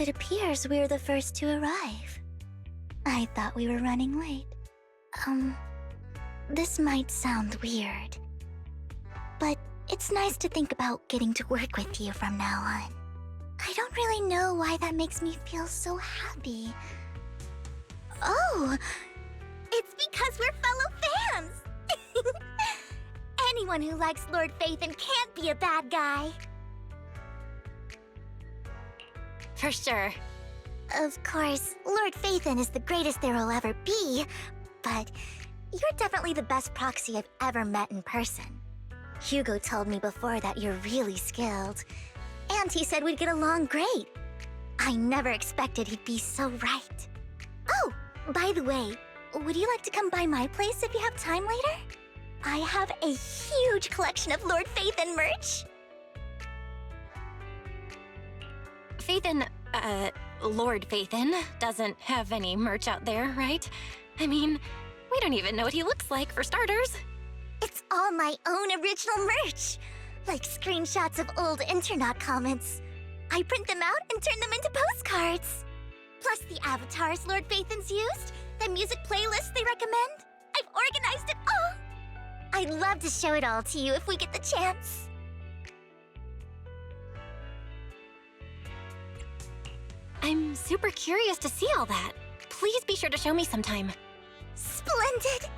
It appears we're the first to arrive. I thought we were running late. This might sound weird, but it's nice to think about getting to work with you from now on. I don't really know why that makes me feel so happy. Oh, it's because we're fellow fans! Anyone who likes Lord Phaethon can't be a bad guy. For sure. Of course, Lord Phaethon is the greatest there will ever be, but you're definitely the best proxy I've ever met in person. Hugo told me before that you're really skilled, and he said we'd get along great. I never expected he'd be so right. Oh, by the way, would you like to come by my place if you have time later? I have a huge collection of Lord Phaethon merch. Lord Phaethon doesn't have any merch out there, right? I mean, we don't even know what he looks like, for starters. It's all my own original merch, like screenshots of old Internet comments. I print them out and turn them into postcards. Plus the avatars Lord Phaethon's used, the music playlists they recommend. I've organized it all. I'd love to show it all to you if we get the chance. I'm super curious to see all that. Please be sure to show me sometime. Splendid!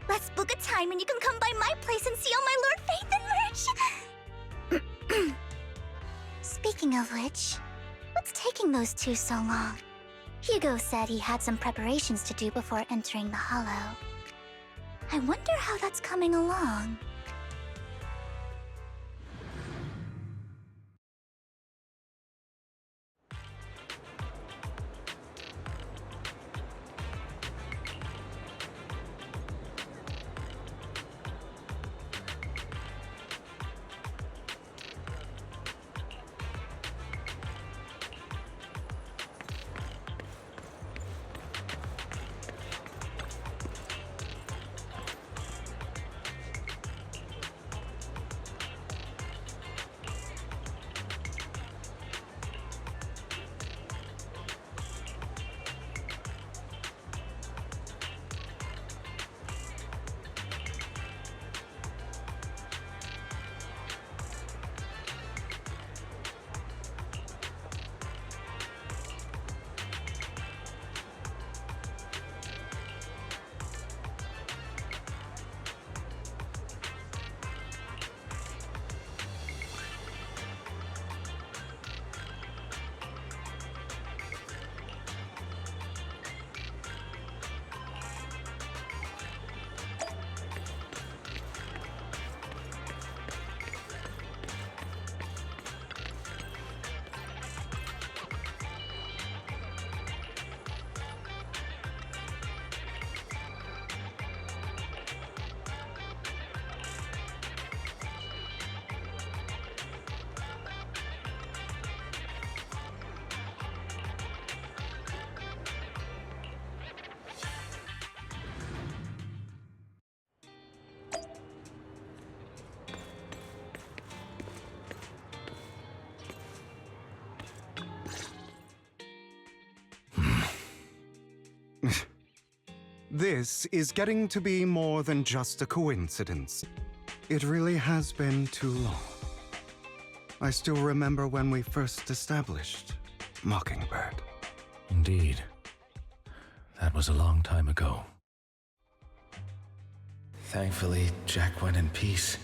Let's book a time and you can come by my place and see all my Lord Phaethon merch! Speaking of which, what's taking those two so long? Hugo said he had some preparations to do before entering the Hollow. I wonder how that's coming along. This is getting to be more than just a coincidence. It really has been too long. I still remember when we first established Mockingbird. Indeed. That was a long time ago. Thankfully, Jack went in peace.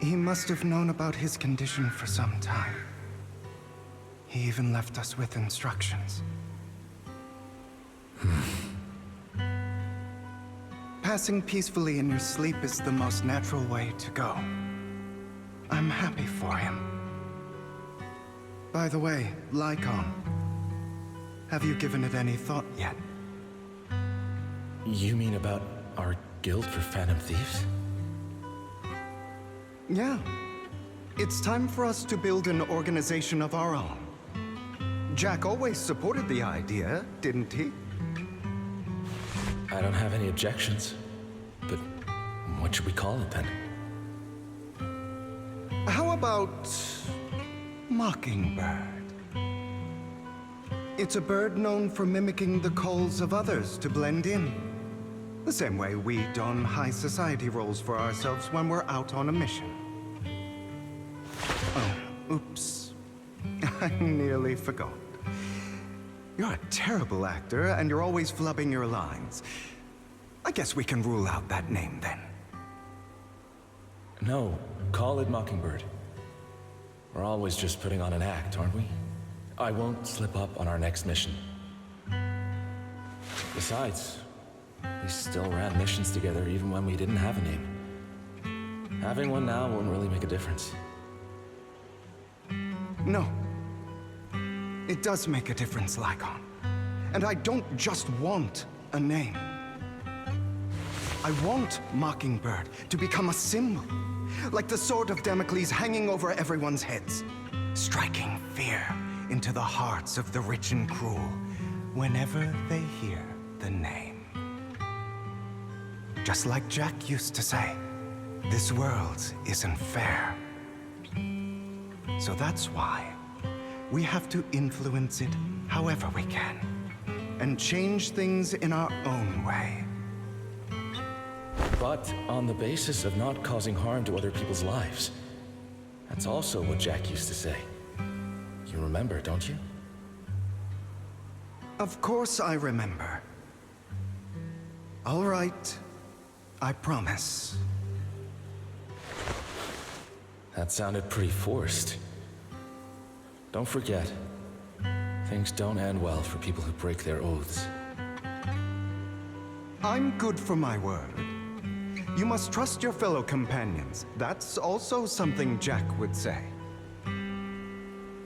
He must have known about his condition for some time. He even left us with instructions. Passing peacefully in your sleep is the most natural way to go. I'm happy for him. By the way, Lycon, have you given it any thought yet? You mean about our guild for Phantom Thieves? Yeah. It's time for us to build an organization of our own. Jack always supported the idea, didn't he? I don't have any objections. But what should we call it then? How about Mockingbird? It's a bird known for mimicking the calls of others to blend in. The same way we don high society roles for ourselves when we're out on a mission. Oh, oops. I nearly forgot. You're a terrible actor, and you're always flubbing your lines. I guess we can rule out that name, then. No, call it Mockingbird. We're always just putting on an act, aren't we? I won't slip up on our next mission. Besides, we still ran missions together even when we didn't have a name. Having one now won't really make a difference. No. It does make a difference, Lycon. And I don't just want a name. I want Mockingbird to become a symbol, like the sword of Damocles hanging over everyone's heads, striking fear into the hearts of the rich and cruel whenever they hear the name. Just like Jack used to say, this world isn't fair. So that's why we have to influence it however we can, and change things in our own way. But on the basis of not causing harm to other people's lives. That's also what Jack used to say. You remember, don't you? Of course I remember. All right, I promise. That sounded pretty forced. Don't forget, things don't end well for people who break their oaths. I'm good for my word. You must trust your fellow companions. That's also something Jack would say.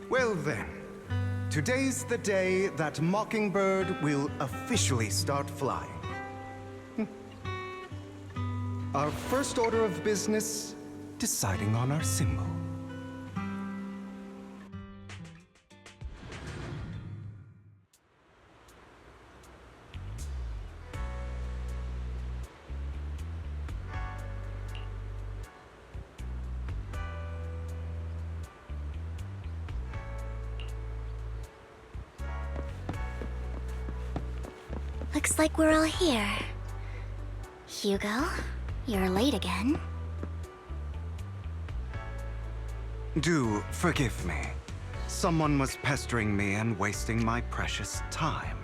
Well then, today's the day that Mockingbird will officially start flying. Our first order of business, deciding on our symbol. Looks like we're all here. Hugo, you're late again. Do forgive me. Someone was pestering me and wasting my precious time.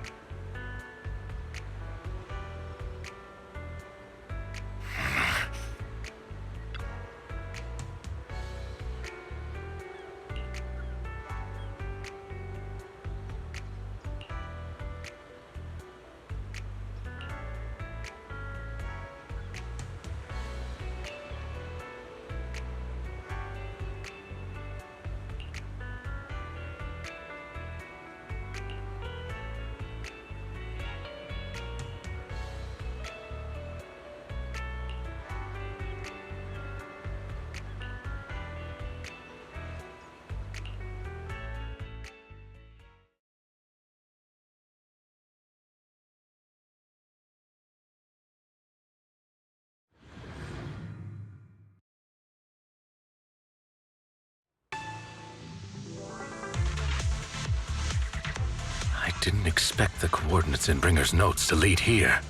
I didn't expect the coordinates in Bringer's notes to lead here.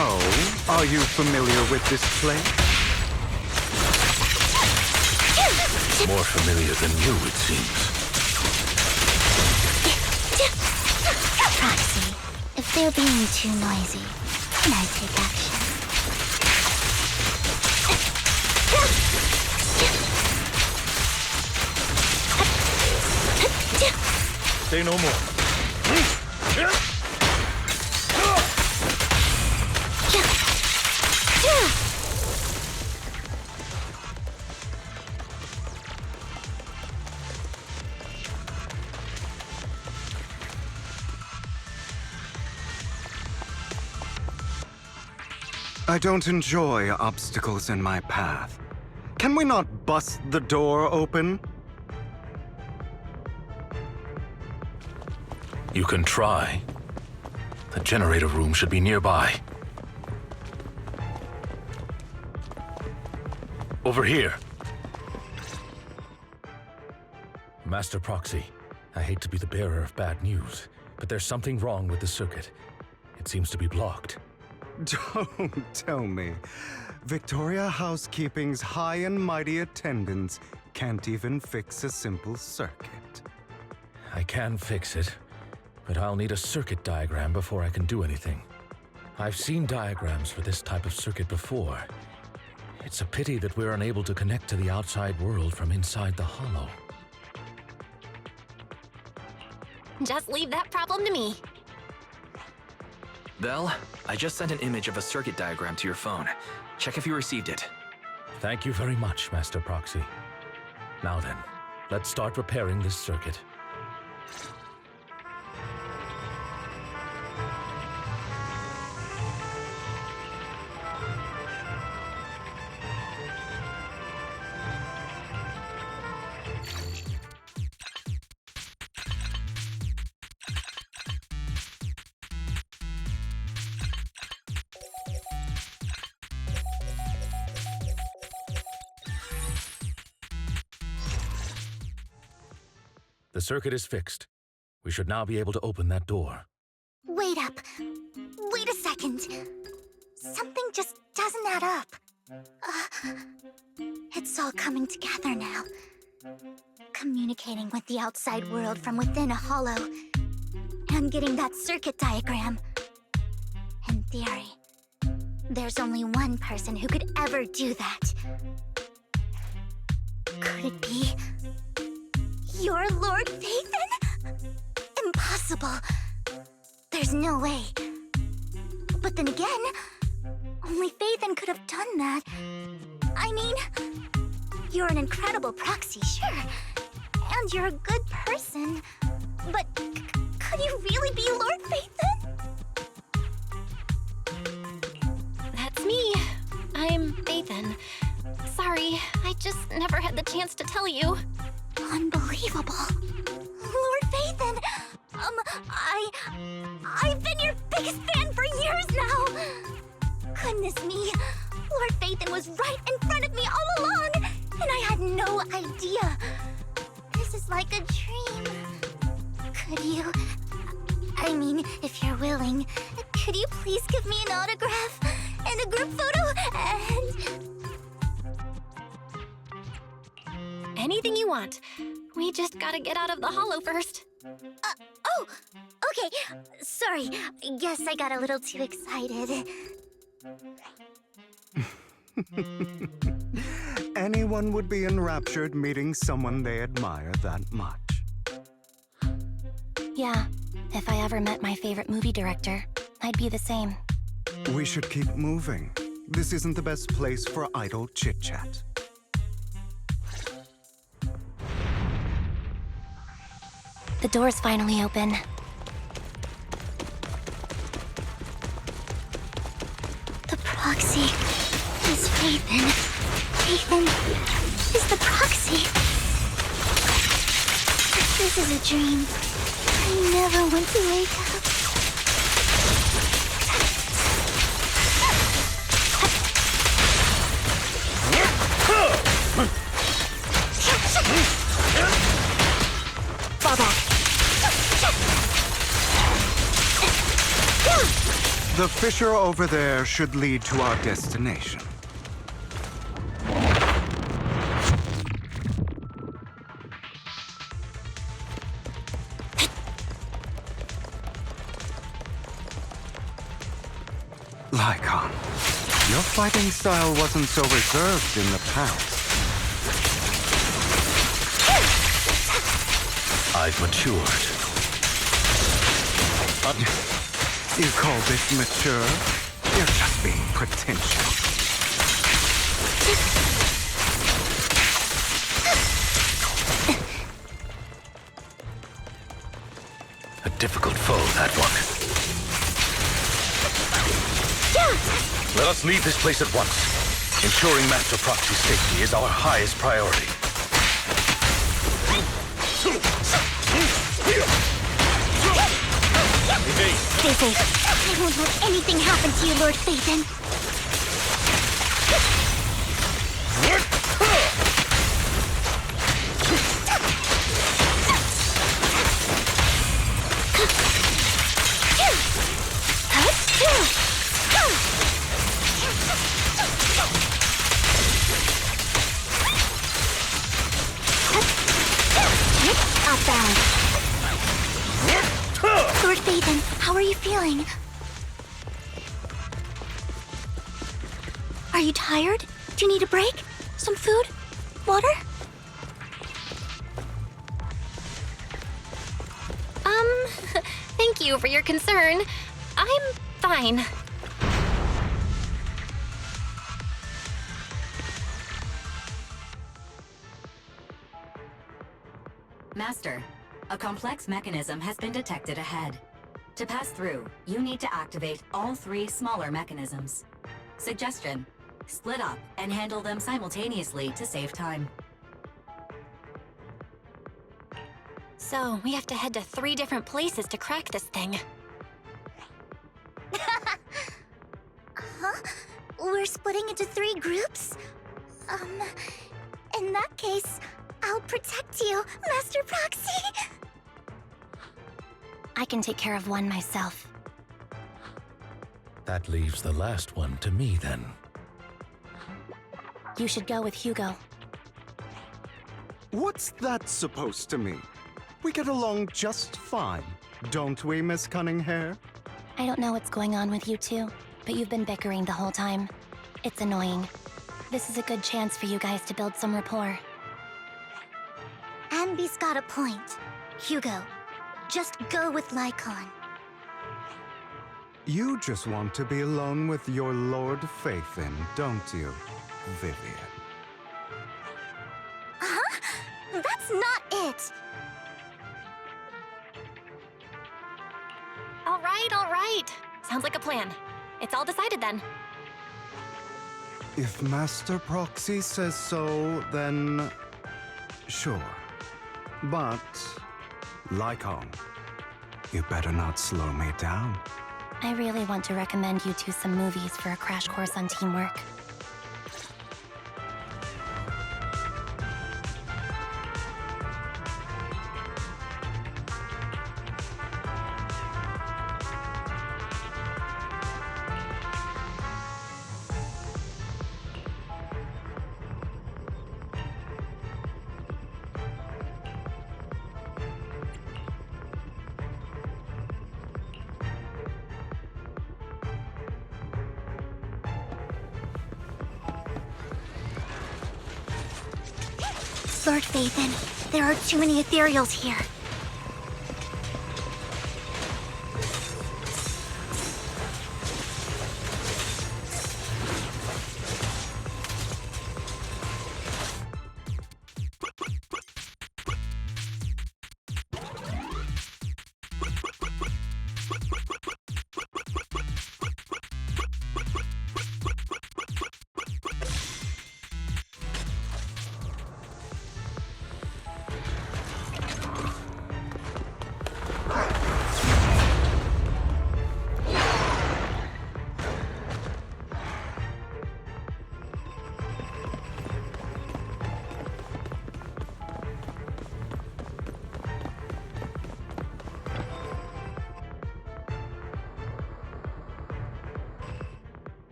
Oh, are you familiar with this place? More familiar than you, it seems. Proxy, if they're being too noisy, can I take action? Say no more. I don't enjoy obstacles in my path. Can we not bust the door open? You can try. The generator room should be nearby. Over here. Master Proxy, I hate to be the bearer of bad news, but there's something wrong with the circuit. It seems to be blocked. Don't tell me. Victoria Housekeeping's high and mighty attendants can't even fix a simple circuit. I can fix it, but I'll need a circuit diagram before I can do anything. I've seen diagrams for this type of circuit before. It's a pity that we're unable to connect to the outside world from inside the hollow. Just leave that problem to me. Belle, I just sent an image of a circuit diagram to your phone. Check if you received it. Thank you very much, Master Proxy. Now then, let's start repairing this circuit. The circuit is fixed. We should now be able to open that door. Wait up. Wait a second. Something just doesn't add up. It's all coming together now. Communicating with the outside world from within a hollow. And getting that circuit diagram. In theory, there's only one person who could ever do that. Could it be your Lord Phaethon? Impossible. There's no way. But then again, only Phaethon could have done that. I mean, you're an incredible proxy, sure. And you're a good person. But could you really be Lord Phaethon? That's me. I'm Phaethon. Sorry, I just never had the chance to tell you. Unbelievable. Lord Phaethon! I've been your biggest fan for years now! Goodness me, Lord Phaethon was right in front of me all along, and I had no idea. This is like a dream. Could you... I mean, if you're willing, could you please give me an autograph and a group photo and... Anything you want. We just gotta get out of the hollow first. Oh! Okay, sorry. Guess I got a little too excited. Anyone would be enraptured meeting someone they admire that much. Yeah, if I ever met my favorite movie director, I'd be the same. We should keep moving. This isn't the best place for idle chit-chat. The door's finally open. The proxy is Phaethon. Phaethon is the proxy. This is a dream. I never want to wake up. Fall back. The fissure over there should lead to our destination. Lycon, your fighting style wasn't so reserved in the past. I've matured. You call this mature? You're just being pretentious. A difficult foe, that one. Let us leave this place at once. Ensuring Master Proxy's safety is our highest priority. Stay safe. I won't let anything happen to you, Lord Phaethon. Lord Phaethon, how are you feeling? Are you tired? Do you need a break? Some food? Water? Thank you for your concern. I'm fine. Master, a complex mechanism has been detected ahead. To pass through, you need to activate all 3 smaller mechanisms. Suggestion: split up and handle them simultaneously to save time. So, we have to head to 3 different places to crack this thing. Huh? We're splitting into 3 groups? In that case, I'll protect you, Master Proxy! I can take care of one myself. That leaves the last one to me, then. You should go with Hugo. What's that supposed to mean? We get along just fine, don't we, Miss Cunninghair? I don't know what's going on with you two, but you've been bickering the whole time. It's annoying. This is a good chance for you guys to build some rapport. Ambi's got a point. Hugo, just go with Lycon. You just want to be alone with your Lord Phaethon, don't you, Vivian? Huh? That's not it! All right. Sounds like a plan. It's all decided then. If Master Proxy says so, then sure. But, Lycon, you better not slow me down. I really want to recommend you two some movies for a crash course on teamwork. Lord Phaethon, there are too many ethereals here.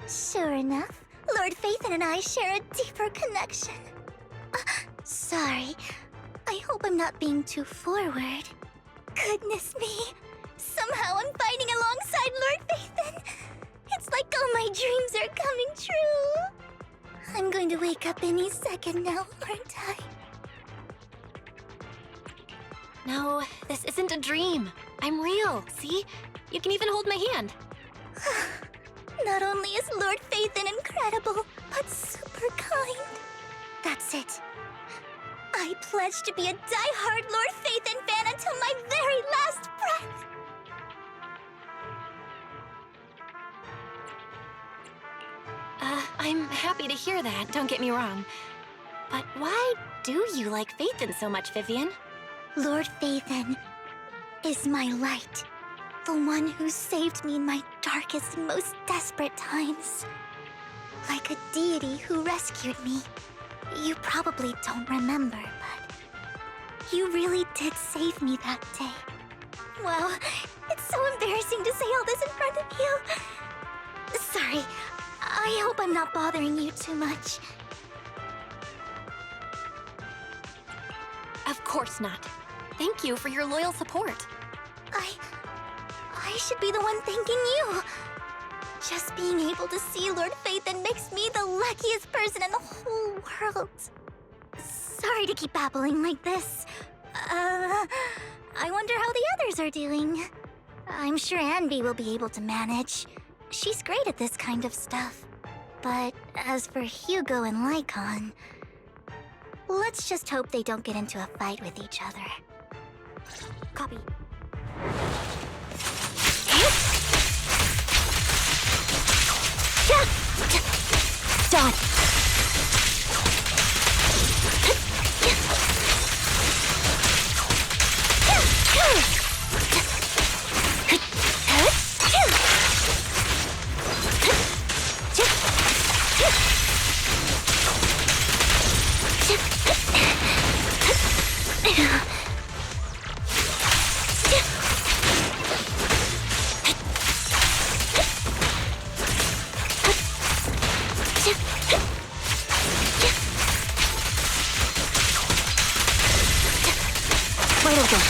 Sure enough, Lord Phaethon and I share a deeper connection. Sorry. I hope I'm not being too forward. Goodness me. Somehow I'm fighting alongside Lord Phaethon. It's like all my dreams are coming true. I'm going to wake up any second now, aren't I? No, this isn't a dream. I'm real, see? You can even hold my hand. Not only is Lord Phaethon incredible, but super kind. That's it. I pledge to be a die-hard Lord Phaethon fan until my very last breath. I'm happy to hear that, don't get me wrong. But why do you like Phaethon so much, Vivian? Lord Phaethon is my light. The one who saved me in my darkest, most desperate times. Like a deity who rescued me. You probably don't remember, but you really did save me that day. Wow, it's so embarrassing to say all this in front of you. Sorry, I hope I'm not bothering you too much. Of course not. Thank you for your loyal support. should be the one thanking you. Just being able to see Lord Phaethon makes me the luckiest person in the whole world. Sorry to keep babbling like this. I wonder how the others are doing. I'm sure Anby will be able to manage. She's great at this kind of stuff. But as for Hugo and Lycon, let's just hope they don't get into a fight with each other. Copy. Done. Wide open.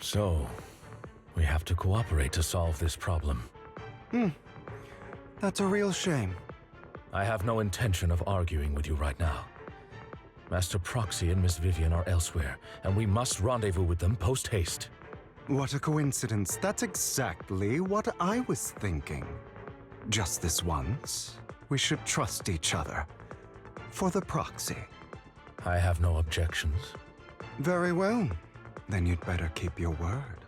So, we have to cooperate to solve this problem. That's a real shame. I have no intention of arguing with you right now. Master Proxy and Miss Vivian are elsewhere, and we must rendezvous with them post-haste. What a coincidence. That's exactly what I was thinking. Just this once, we should trust each other. For the proxy. I have no objections. Very well. Then you'd better keep your word.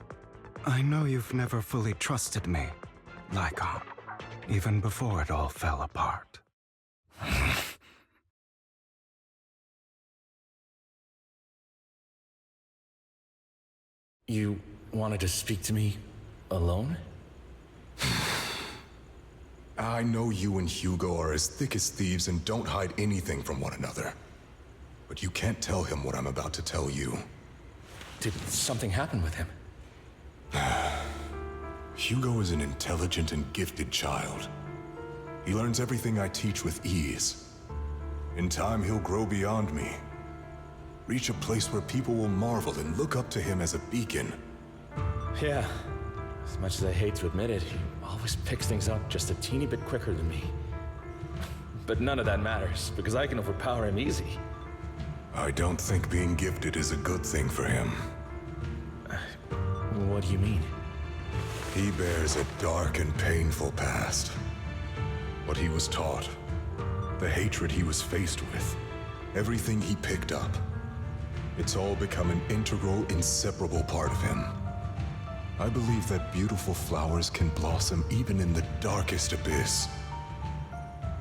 I know you've never fully trusted me, Lycon, even before it all fell apart. You wanted to speak to me alone? I know you and Hugo are as thick as thieves and don't hide anything from one another. But you can't tell him what I'm about to tell you. Did something happen with him? Hugo is an intelligent and gifted child. He learns everything I teach with ease. In time, he'll grow beyond me. Reach a place where people will marvel and look up to him as a beacon. Yeah. As much as I hate to admit it, he always picks things up just a teeny bit quicker than me. But none of that matters, because I can overpower him easy. I don't think being gifted is a good thing for him. What do you mean? He bears a dark and painful past. What he was taught, the hatred he was faced with, everything he picked up. It's all become an integral, inseparable part of him. I believe that beautiful flowers can blossom even in the darkest abyss.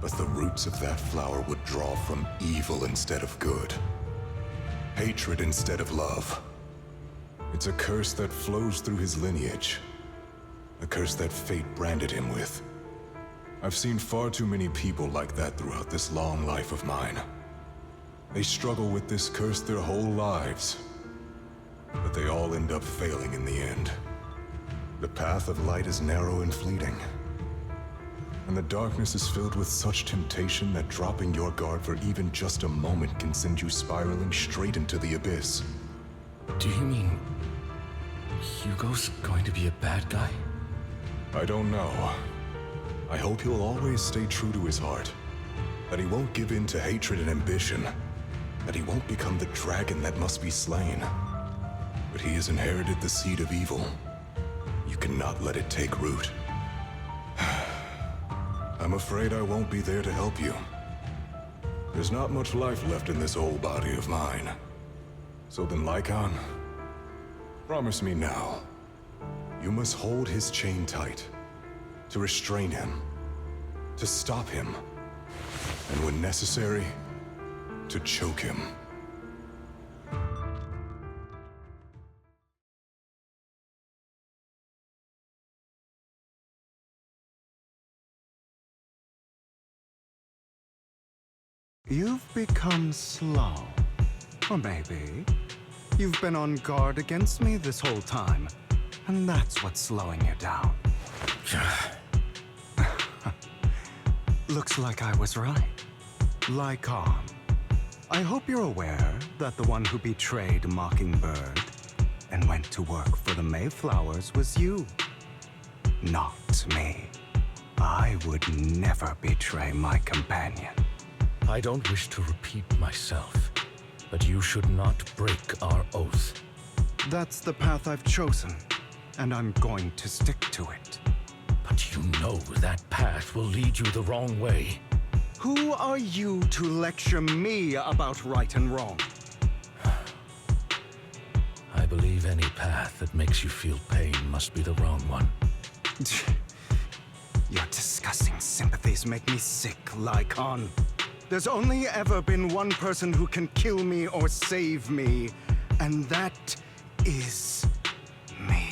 But the roots of that flower would draw from evil instead of good. Hatred instead of love. It's a curse that flows through his lineage. A curse that fate branded him with. I've seen far too many people like that throughout this long life of mine. They struggle with this curse their whole lives. But they all end up failing in the end. The path of light is narrow and fleeting. And the darkness is filled with such temptation that dropping your guard for even just a moment can send you spiraling straight into the abyss. Do you mean Hugo's going to be a bad guy? I don't know. I hope he'll always stay true to his heart. That he won't give in to hatred and ambition. That he won't become the dragon that must be slain. But he has inherited the seed of evil. You cannot let it take root. I'm afraid I won't be there to help you. There's not much life left in this old body of mine. So then, Lycon, promise me now. You must hold his chain tight. To restrain him. To stop him. And when necessary, to choke him. You've become slow. Or maybe you've been on guard against me this whole time, and that's what's slowing you down. Looks like I was right. Lycon. I hope you're aware that the one who betrayed Mockingbird and went to work for the Mayflowers was you. Not me. I would never betray my companion. I don't wish to repeat myself, but you should not break our oath. That's the path I've chosen, and I'm going to stick to it. But you know that path will lead you the wrong way. Who are you to lecture me about right and wrong? I believe any path that makes you feel pain must be the wrong one. Your disgusting sympathies make me sick, Lycon. There's only ever been one person who can kill me or save me, and that is me.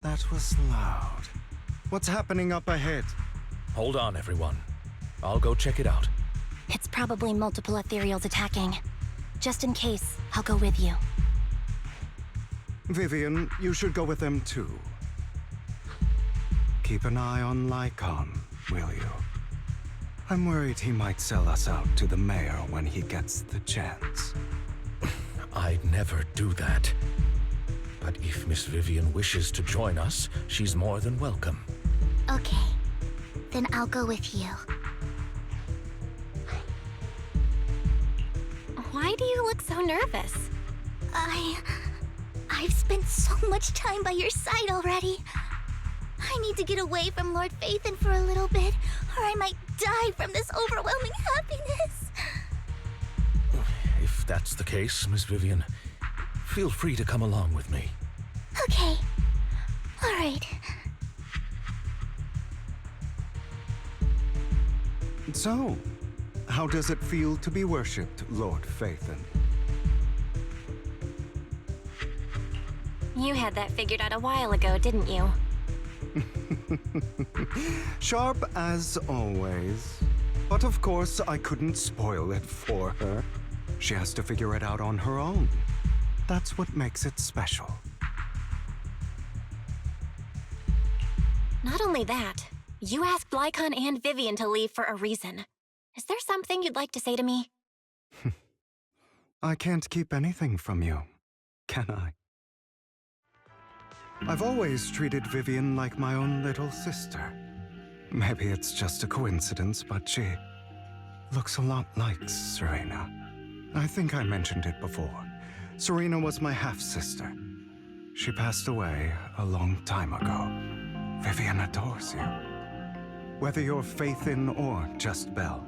That was loud. What's happening up ahead? Hold on, everyone. I'll go check it out. It's probably multiple ethereals attacking. Just in case, I'll go with you. Vivian, you should go with them too. Keep an eye on Lycon, will you? I'm worried he might sell us out to the mayor when he gets the chance. I'd never do that. But if Miss Vivian wishes to join us, she's more than welcome. Okay, then I'll go with you. Why do you look so nervous? I've spent so much time by your side already. I need to get away from Lord Phaethon for a little bit, or I might die from this overwhelming happiness. If that's the case, Miss Vivian, feel free to come along with me. Okay. All right. So, how does it feel to be worshipped, Lord Phaethon? You had that figured out a while ago, didn't you? Sharp as always. But of course, I couldn't spoil it for her. She has to figure it out on her own. That's what makes it special. Not only that, you asked Lycon and Vivian to leave for a reason. Is there something you'd like to say to me? I can't keep anything from you, can I? I've always treated Vivian like my own little sister. Maybe it's just a coincidence, but she looks a lot like Serena. I think I mentioned it before. Serena was my half-sister. She passed away a long time ago. Vivian adores you. Whether you're Phaethon or just Belle.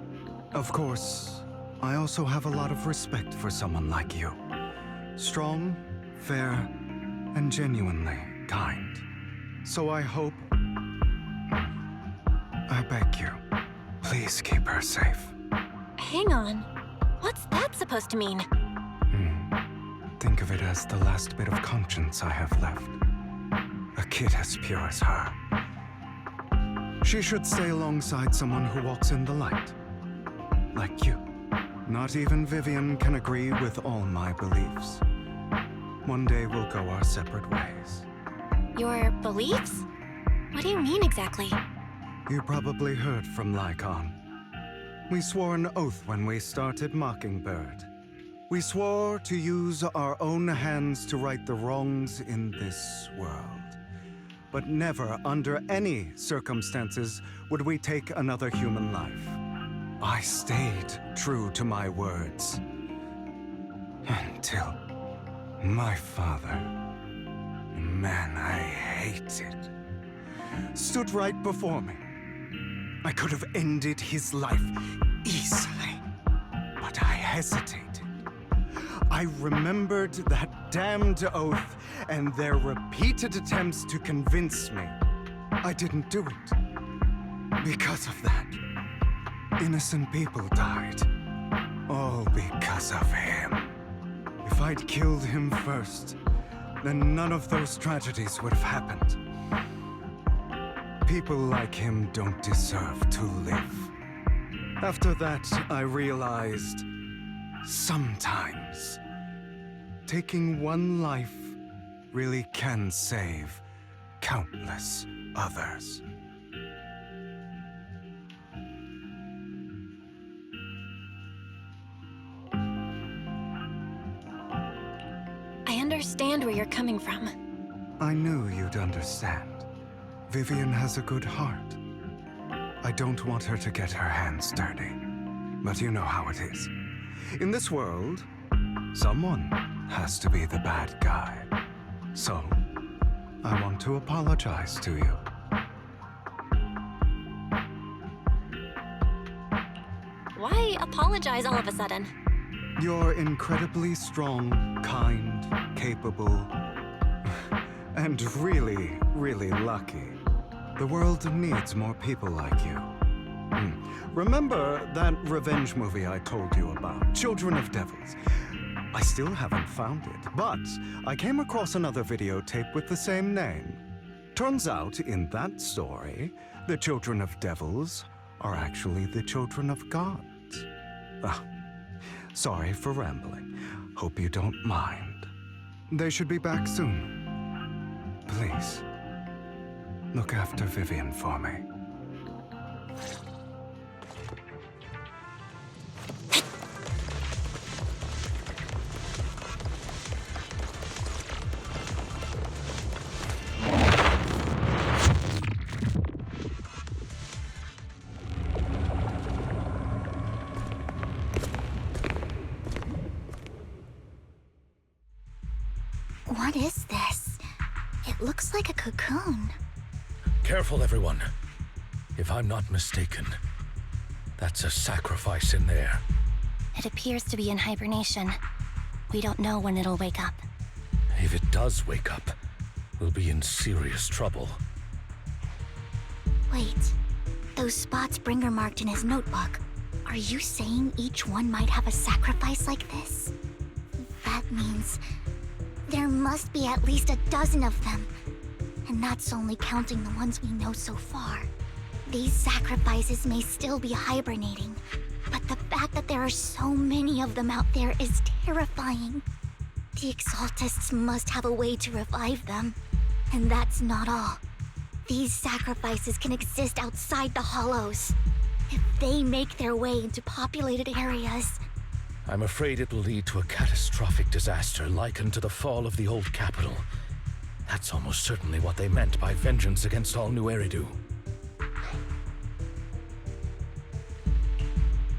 Of course, I also have a lot of respect for someone like you. Strong, fair, and genuinely kind. So I hope... I beg you, please keep her safe. Hang on. What's that supposed to mean? Think of it as the last bit of conscience I have left. A kid as pure as her. She should stay alongside someone who walks in the light. Like you. Not even Vivian can agree with all my beliefs. One day we'll go our separate ways. Your beliefs? What do you mean exactly? You probably heard from Lycon. We swore an oath when we started Mockingbird. We swore to use our own hands to right the wrongs in this world. But never, under any circumstances, would we take another human life. I stayed true to my words. Until my father, a man I hated, stood right before me. I could have ended his life easily, but I hesitated. I remembered that damned oath and their repeated attempts to convince me. I didn't do it. Because of that, innocent people died. All because of him. If I'd killed him first, then none of those tragedies would have happened. People like him don't deserve to live. After that, I realized sometimes taking one life really can save countless others. I understand where you're coming from. I knew you'd understand. Vivian has a good heart. I don't want her to get her hands dirty. But you know how it is. In this world, someone has to be the bad guy. So, I want to apologize to you. Why apologize all of a sudden? You're incredibly strong, kind, capable, and really, really lucky. The world needs more people like you. Remember that revenge movie I told you about, Children of Devils? I still haven't found it, but I came across another videotape with the same name. Turns out, in that story, the Children of Devils are actually the children of gods. Ah, sorry for rambling. Hope you don't mind. They should be back soon. Please, look after Vivian for me. What is this? It looks like a cocoon. Careful, everyone. If I'm not mistaken, that's a sacrifice in there. It appears to be in hibernation. We don't know when it'll wake up. If it does wake up, we'll be in serious trouble. Wait, those spots Bringer marked in his notebook. Are you saying each one might have a sacrifice like this? That means there must be at least a dozen of them. And that's only counting the ones we know so far. These sacrifices may still be hibernating, but the fact that there are so many of them out there is terrifying. The Exaltists must have a way to revive them. And that's not all. These sacrifices can exist outside the Hollows. If they make their way into populated areas, I'm afraid it will lead to a catastrophic disaster likened to the fall of the old capital. That's almost certainly what they meant by vengeance against all New Eridu.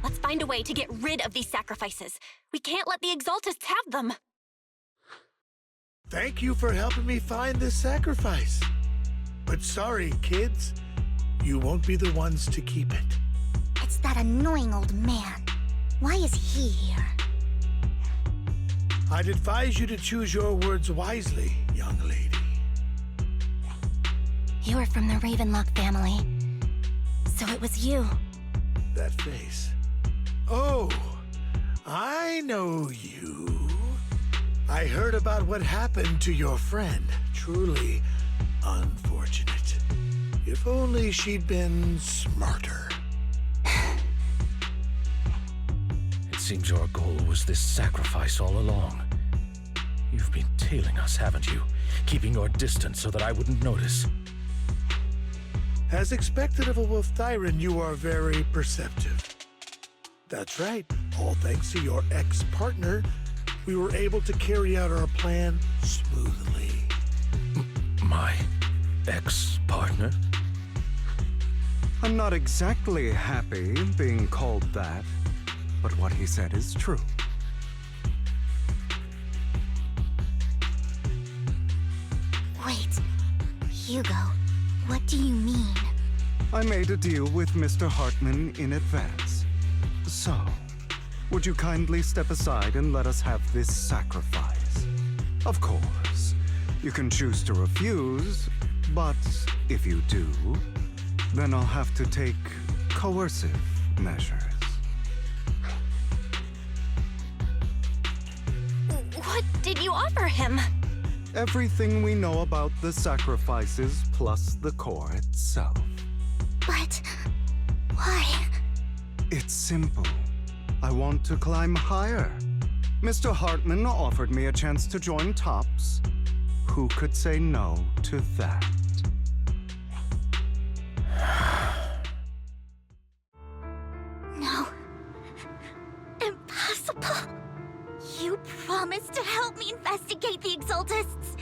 Let's find a way to get rid of these sacrifices. We can't let the Exaltists have them. Thank you for helping me find this sacrifice. But sorry, kids. You won't be the ones to keep it. it's that annoying old man. Why is he here? I'd advise you to choose your words wisely, young lady. You were from the Ravenlock family. So it was you. That face. Oh, I know you. I heard about what happened to your friend. Truly unfortunate. If only she'd been smarter. It seems your goal was this sacrifice all along. You've been tailing us, haven't you? Keeping your distance so that I wouldn't notice. As expected of a Wolf Thyran, you are very perceptive. That's right. All thanks to your ex-partner, we were able to carry out our plan smoothly. My ex-partner? I'm not exactly happy being called that, but what he said is true. Wait, Hugo, what do you mean? I made a deal with Mr. Hartman in advance. So, would you kindly step aside and let us have this sacrifice? Of course, you can choose to refuse, but if you do, then I'll have to take coercive measures. What did you offer him? Everything we know about the sacrifices plus the core itself. But why? It's simple. I want to climb higher. Mr. Hartman offered me a chance to join Tops. Who could say no to that? No. Impossible. You promised to help me investigate the Exaltists.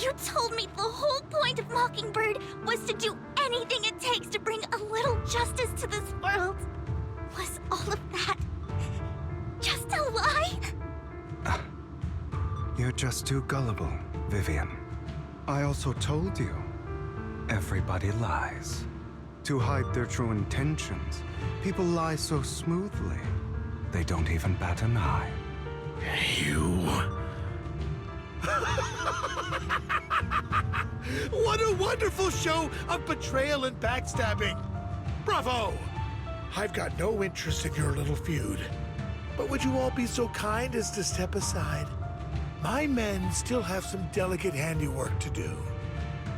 You told me the whole point of Mockingbird was to do anything it takes to bring a little justice to this world. Was all of that just a lie? You're just too gullible, Vivian. I also told you, everybody lies. To hide their true intentions, people lie so smoothly, they don't even bat an eye. You... What a wonderful show of betrayal and backstabbing! Bravo! I've got no interest in your little feud. But would you all be so kind as to step aside? My men still have some delicate handiwork to do.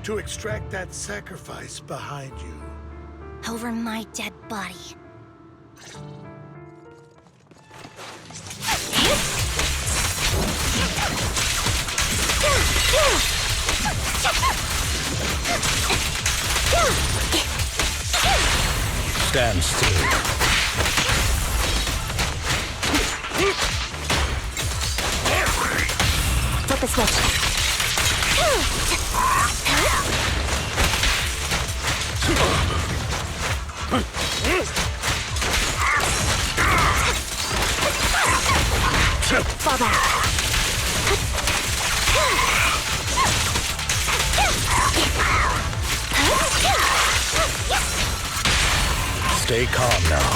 To extract that sacrifice behind you. Over my dead body. Stand still. Flip the switch. Fall back. Stay calm now.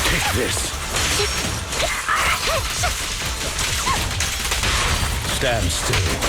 Take this. Stand still.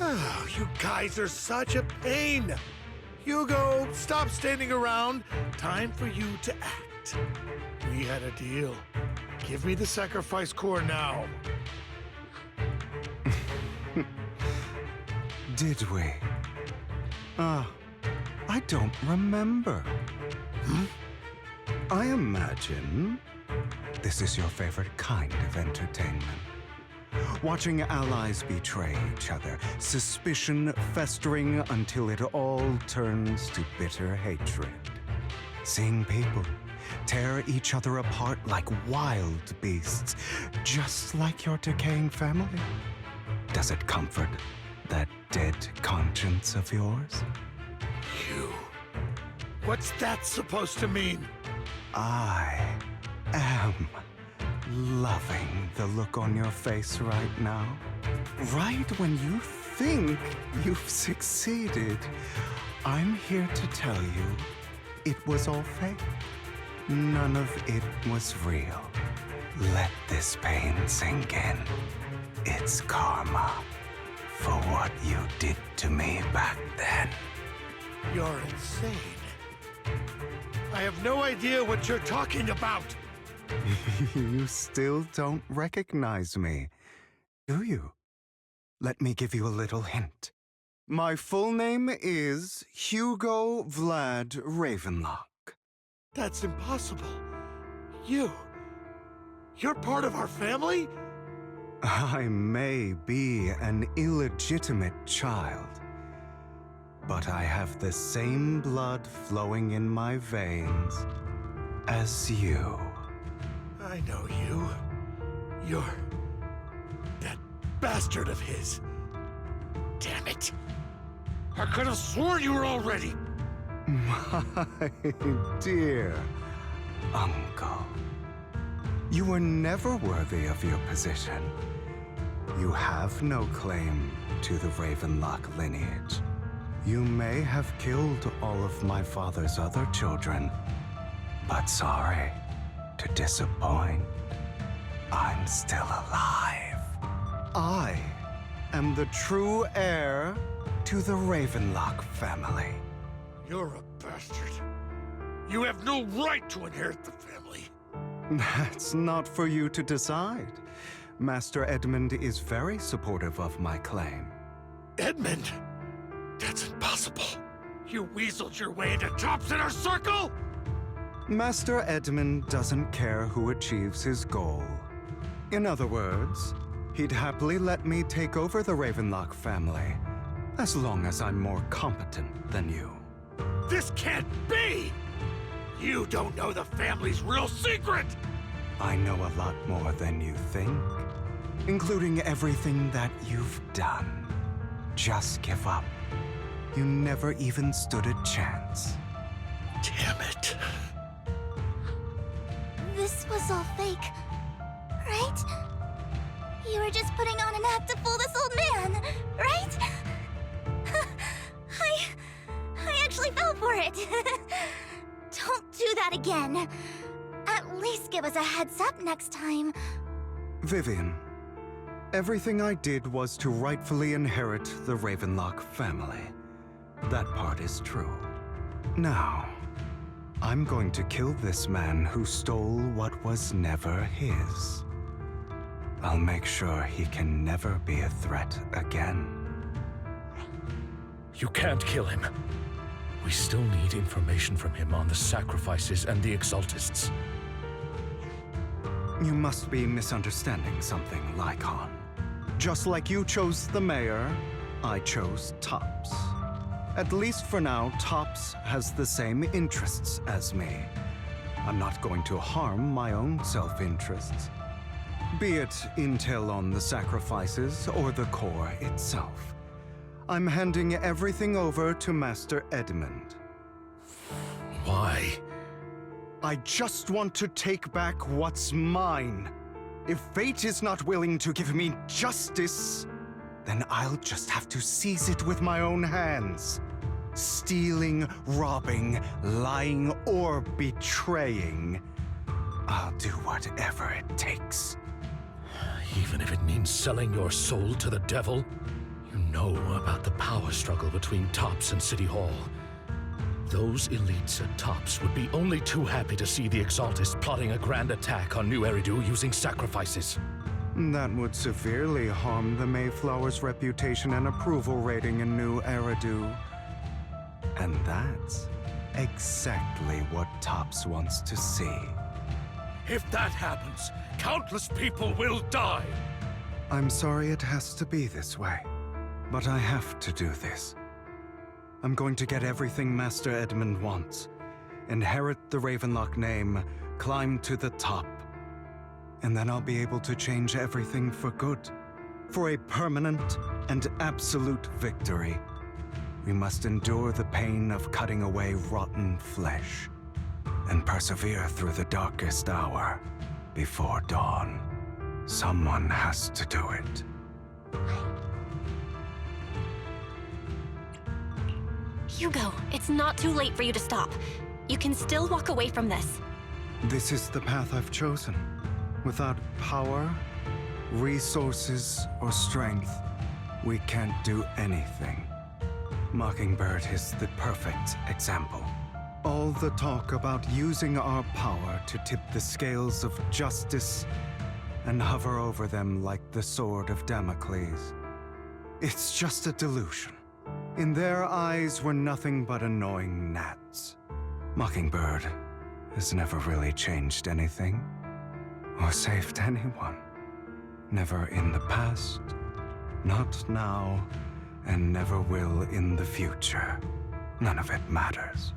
Oh, you guys are such a pain. Hugo, stop standing around. Time for you to act. We had a deal. Give me the sacrifice core now. Did we? I don't remember. I imagine this is your favorite kind of entertainment. Watching allies betray each other, suspicion festering until it all turns to bitter hatred. Seeing people tear each other apart like wild beasts, just like your decaying family. Does it comfort that dead conscience of yours? You. What's that supposed to mean? I am loving the look on your face right now. Right when you think you've succeeded, I'm here to tell you it was all fake. None of it was real. Let this pain sink in. It's karma for what you did to me back then. You're insane. I have no idea what you're talking about. You still don't recognize me, do you? Let me give you a little hint. My full name is Hugo Vlad Ravenlock. That's impossible. You're part of our family? I may be an illegitimate child, but I have the same blood flowing in my veins as you. I know you. You're that bastard of his. Damn it. I could have sworn you were already. My dear uncle, you were never worthy of your position. You have no claim to the Ravenlock lineage. You may have killed all of my father's other children, but sorry to disappoint, I'm still alive. I am the true heir to the Ravenlock family. You're a bastard. You have no right to inherit the family. That's not for you to decide. Master Edmund is very supportive of my claim. Edmund? That's impossible. You weaseled your way into Top's inner circle? Master Edmund doesn't care who achieves his goal. In other words, he'd happily let me take over the Ravenlock family, as long as I'm more competent than you. This can't be! You don't know the family's real secret! I know a lot more than you think, including everything that you've done. Just give up. You never even stood a chance. Damn it. This was all fake, right? You were just putting on an act to fool this old man, right? I actually fell for it. Don't do that again. At least give us a heads up next time. Vivian, everything I did was to rightfully inherit the Ravenlock family. That part is true. Now, I'm going to kill this man who stole what was never his. I'll make sure he can never be a threat again. You can't kill him. We still need information from him on the sacrifices and the Exaltists. You must be misunderstanding something, Lycon. Just like you chose the mayor, I chose Tops. At least for now, Tops has the same interests as me. I'm not going to harm my own self-interests. Be it intel on the sacrifices or the core itself. I'm handing everything over to Master Edmund. Why? I just want to take back what's mine. If fate is not willing to give me justice, then I'll just have to seize it with my own hands. Stealing, robbing, lying, or betraying. I'll do whatever it takes. Even if it means selling your soul to the devil? You know about the power struggle between Tops and City Hall. Those elites at Tops would be only too happy to see the Exaltists plotting a grand attack on New Eridu using sacrifices. That would severely harm the Mayflower's reputation and approval rating in New Eridu. And that's exactly what Tops wants to see. If that happens, countless people will die. I'm sorry it has to be this way, but I have to do this. I'm going to get everything Master Edmund wants. Inherit the Ravenlock name, climb to the top. And then I'll be able to change everything for good. For a permanent and absolute victory. We must endure the pain of cutting away rotten flesh. And persevere through the darkest hour. before dawn. Someone has to do it. Hugo, it's not too late for you to stop. You can still walk away from this. This is the path I've chosen. Without power, resources, or strength, we can't do anything. Mockingbird is the perfect example. All the talk about using our power to tip the scales of justice and hover over them like the sword of Damocles. It's just a delusion. In their eyes, we're nothing but annoying gnats. Mockingbird has never really changed anything or saved anyone. Never in the past, not now, and never will in the future. None of it matters.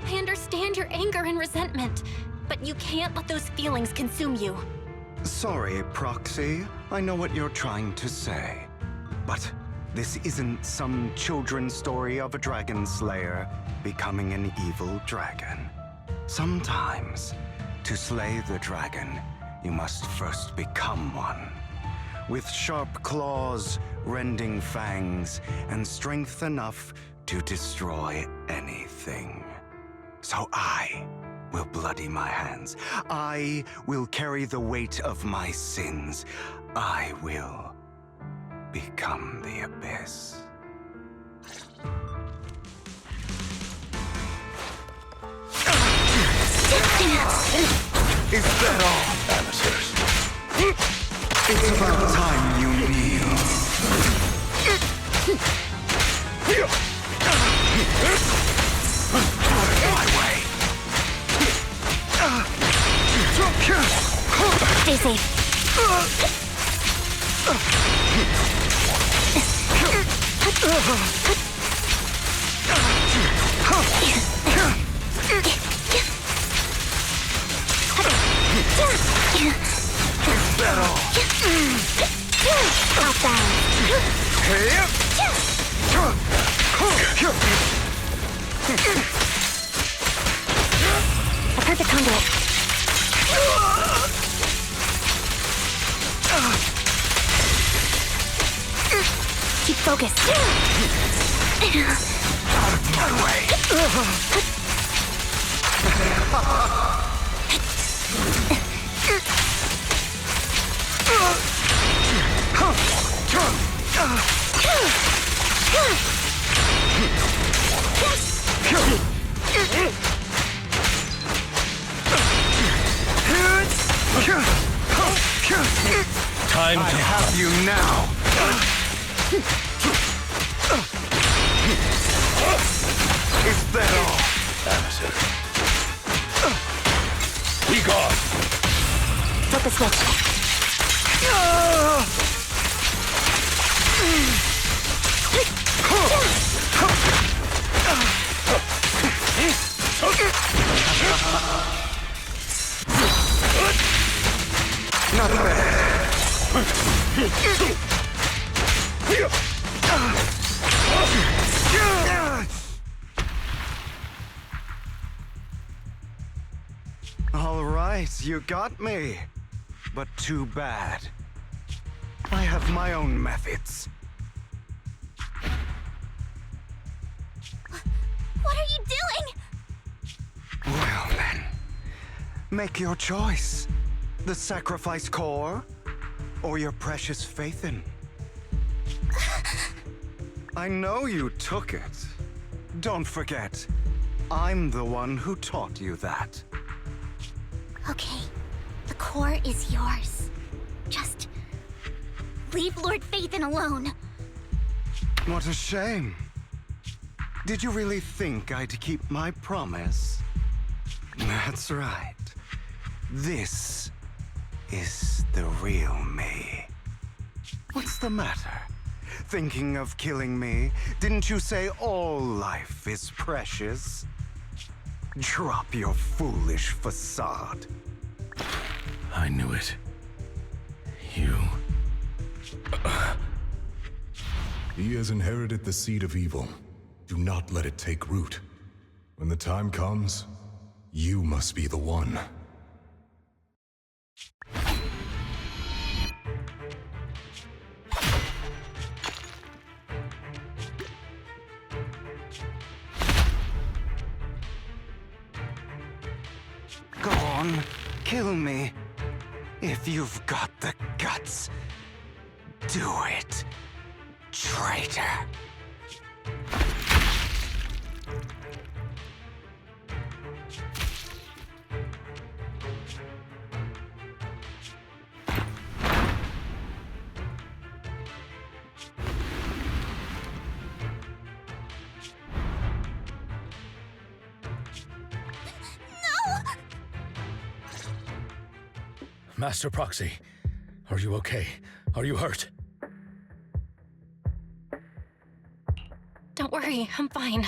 I understand your anger and resentment, but you can't let those feelings consume you. Sorry, Proxy. I know what you're trying to say. But this isn't some children's story of a dragon slayer becoming an evil dragon. Sometimes, to slay the dragon, you must first become one. With sharp claws, rending fangs, and strength enough to destroy anything. So I will bloody my hands. I will carry the weight of my sins. I will become the abyss. Is that all, amateurs? It's about time you kneel. My way. Stay safe. A perfect conduit. Keep focused. Out of my way. Time I to have you now. Is that all? amateur. Be gone. Flip the switch. Not bad. All right, you got me. But too bad. I have my own methods. What are you doing? Well then, make your choice. The sacrifice core, or your precious Faithin. I know you took it. Don't forget, I'm the one who taught you that. Okay, the core is yours. Just leave Lord Faithin alone. What a shame. Did you really think I'd keep my promise? That's right. This is the real me. What's the matter? Thinking of killing me? Didn't you say all life is precious? Drop your foolish facade. I knew it. You... He has inherited the seed of evil. Do not let it take root. When the time comes, you must be the one. Go on, kill me. If you've got the guts, do it, traitor. Master Proxy, are you okay? Are you hurt? Don't worry, I'm fine.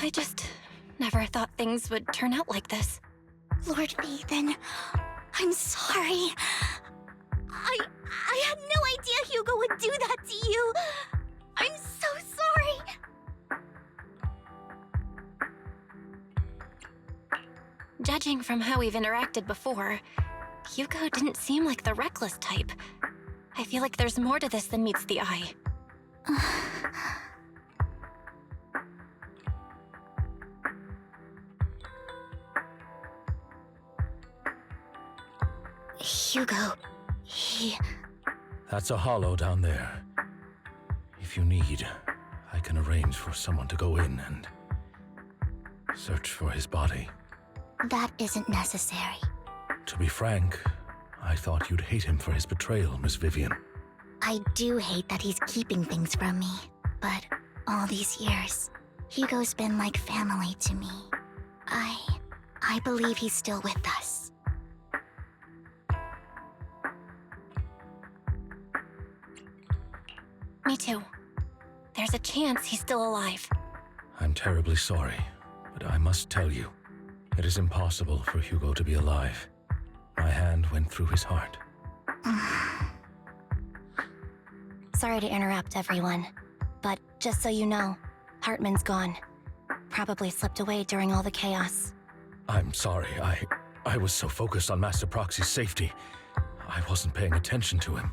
I just never thought things would turn out like this. Lord Phaethon, I'm sorry. I had no idea Hugo would do that to you. I'm so sorry. Judging from how we've interacted before, Hugo didn't seem like the reckless type. I feel like there's more to this than meets the eye. Hugo, he... That's a hollow down there. If you need, I can arrange for someone to go in and search for his body. That isn't necessary. To be frank, I thought you'd hate him for his betrayal, Miss Vivian. I do hate that he's keeping things from me, but all these years, Hugo's been like family to me. I believe he's still with us. Me too. There's a chance he's still alive. I'm terribly sorry, but I must tell you, it is impossible for Hugo to be alive. My hand went through his heart. Sorry to interrupt, everyone. But just so you know, Hartman's gone. Probably slipped away during all the chaos. I'm sorry, I was so focused on Master Proxy's safety. I wasn't paying attention to him.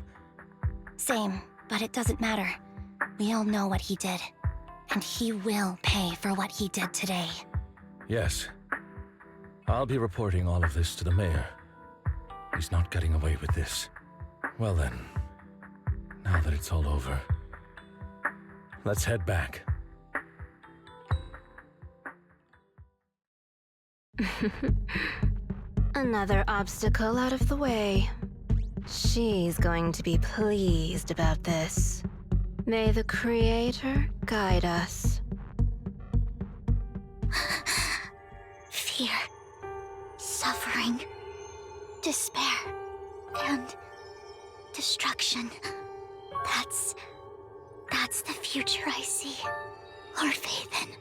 Same, but it doesn't matter. We all know what he did. And he will pay for what he did today. Yes. I'll be reporting all of this to the mayor. He's not getting away with this. Well then, now that it's all over, let's head back. Another obstacle out of the way. She's going to be pleased about this. May the Creator guide us. Fear, suffering, despair, and destruction. That's the future I see, Lord Phaethon.